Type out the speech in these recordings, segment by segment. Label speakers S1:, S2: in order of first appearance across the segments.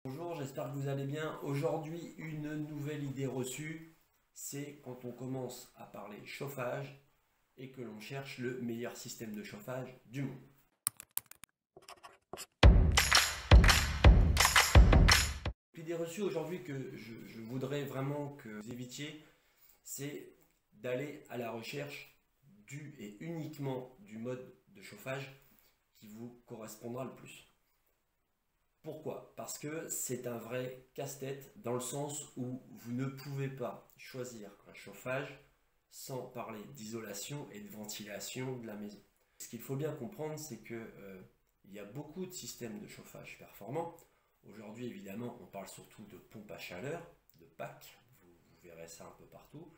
S1: Bonjour, j'espère que vous allez bien. Aujourd'hui, une nouvelle idée reçue, c'est quand on commence à parler chauffage et que l'on cherche le meilleur système de chauffage du monde. L'idée reçue aujourd'hui que je voudrais vraiment que vous évitiez, c'est d'aller à la recherche du et uniquement du mode de chauffage qui vous correspondra le plus. Pourquoi? Parce que c'est un vrai casse-tête dans le sens où vous ne pouvez pas choisir un chauffage sans parler d'isolation et de ventilation de la maison. Ce qu'il faut bien comprendre, c'est que il y a beaucoup de systèmes de chauffage performants. Aujourd'hui, évidemment, on parle surtout de pompes à chaleur, de PAC, vous verrez ça un peu partout,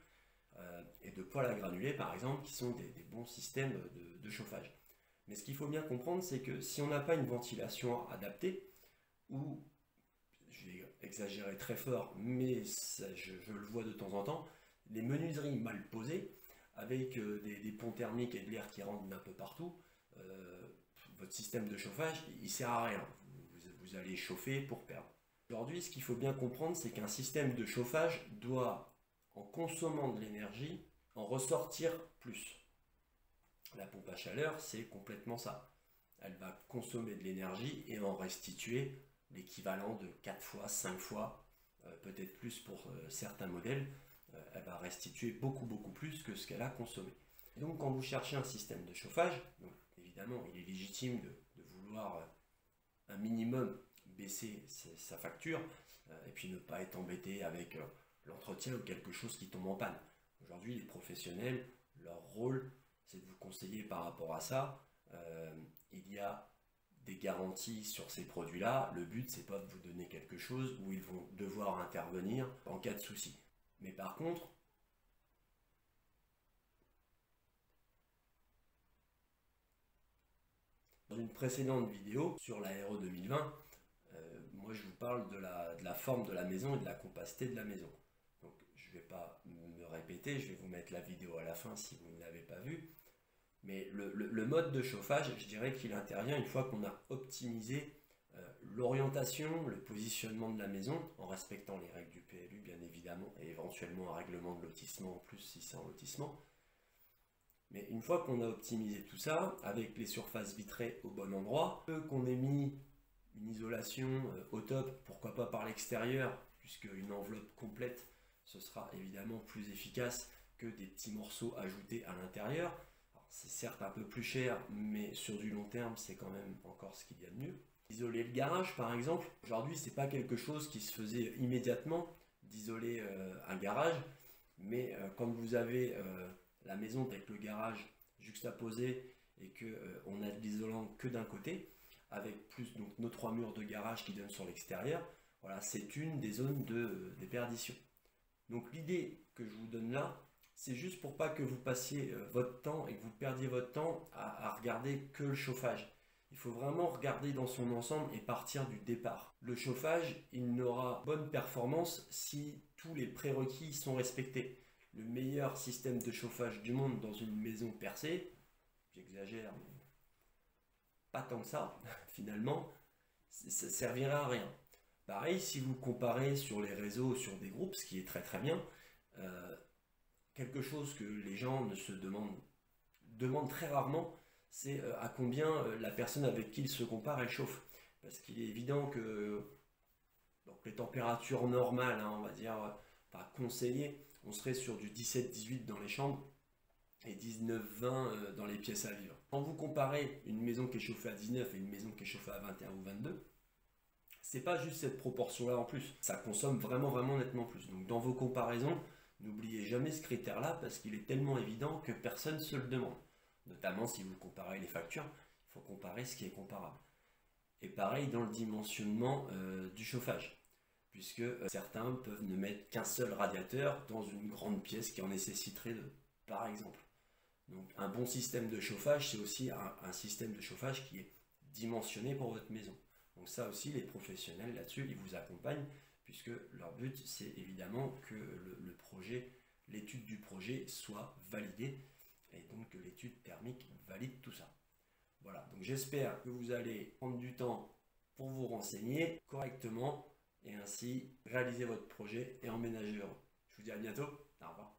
S1: et de poêles à granulés, par exemple, qui sont des bons systèmes de chauffage. Mais ce qu'il faut bien comprendre, c'est que si on n'a pas une ventilation adaptée, ou, je vais exagérer très fort, mais ça, je le vois de temps en temps, les menuiseries mal posées, avec des ponts thermiques et de l'air qui rentre d'un peu partout, euh, votre système de chauffage, il sert à rien. Vous allez chauffer pour perdre. Aujourd'hui, ce qu'il faut bien comprendre, c'est qu'un système de chauffage doit, en consommant de l'énergie, en ressortir plus. La pompe à chaleur, c'est complètement ça. Elle va consommer de l'énergie et en restituer l'équivalent de 4 fois, 5 fois, peut-être plus pour certains modèles. Elle va restituer beaucoup plus que ce qu'elle a consommé. Et donc quand vous cherchez un système de chauffage, donc évidemment il est légitime de vouloir un minimum baisser sa facture et puis ne pas être embêté avec l'entretien ou quelque chose qui tombe en panne. Aujourd'hui les professionnels, leur rôle c'est de vous conseiller par rapport à ça. Il y a des garanties sur ces produits-là. Le but, c'est pas de vous donner quelque chose où ils vont devoir intervenir en cas de souci. Mais par contre, dans une précédente vidéo sur l'Aéro 2020, moi je vous parle de la forme de la maison et de la compacité de la maison. Donc je ne vais pas me répéter, je vais vous mettre la vidéo à la fin si vous ne l'avez pas vue. Mais le mode de chauffage, je dirais qu'il intervient une fois qu'on a optimisé l'orientation, le positionnement de la maison, en respectant les règles du PLU bien évidemment, et éventuellement un règlement de lotissement en plus si c'est en lotissement. Mais une fois qu'on a optimisé tout ça, avec les surfaces vitrées au bon endroit, qu'on ait mis une isolation au top, pourquoi pas par l'extérieur, puisque une enveloppe complète, ce sera évidemment plus efficace que des petits morceaux ajoutés à l'intérieur. C'est certes un peu plus cher, mais sur du long terme, c'est quand même encore ce qu'il y a de mieux. Isoler le garage, par exemple, aujourd'hui, c'est pas quelque chose qui se faisait immédiatement, d'isoler un garage, mais quand vous avez la maison avec le garage juxtaposé et que on a de l'isolant que d'un côté, avec plus donc nos 3 murs de garage qui donnent sur l'extérieur, voilà, c'est une des zones de déperdition. Donc l'idée que je vous donne là, c'est juste pour pas que vous passiez votre temps et que vous perdiez votre temps à regarder que le chauffage. Il faut vraiment regarder dans son ensemble et partir du départ. Le chauffage, il n'aura bonne performance si tous les prérequis sont respectés. Le meilleur système de chauffage du monde dans une maison percée, j'exagère, mais pas tant que ça, finalement, ça servira à rien. Pareil, si vous comparez sur les réseaux, sur des groupes, ce qui est très bien, euh, quelque chose que les gens ne se demandent très rarement, c'est à combien la personne avec qui ils se comparent, elle chauffe. Parce qu'il est évident que donc les températures normales, hein, on va dire, pas conseillées, on serait sur du 17-18 dans les chambres et 19-20 dans les pièces à vivre. Quand vous comparez une maison qui est chauffée à 19 et une maison qui est chauffée à 21 ou 22, c'est pas juste cette proportion-là en plus, ça consomme vraiment nettement plus. Donc dans vos comparaisons, n'oubliez jamais ce critère-là parce qu'il est tellement évident que personne ne se le demande. Notamment si vous comparez les factures, il faut comparer ce qui est comparable. Et pareil dans le dimensionnement du chauffage, puisque certains peuvent ne mettre qu'un seul radiateur dans une grande pièce qui en nécessiterait deux, par exemple. Donc un bon système de chauffage, c'est aussi un système de chauffage qui est dimensionné pour votre maison. Donc ça aussi, les professionnels là-dessus, ils vous accompagnent, puisque leur but, c'est évidemment que le projet, l'étude du projet soit validée, et donc que l'étude thermique valide tout ça. Voilà, donc j'espère que vous allez prendre du temps pour vous renseigner correctement et ainsi réaliser votre projet et emménager heureux. Je vous dis à bientôt. Au revoir.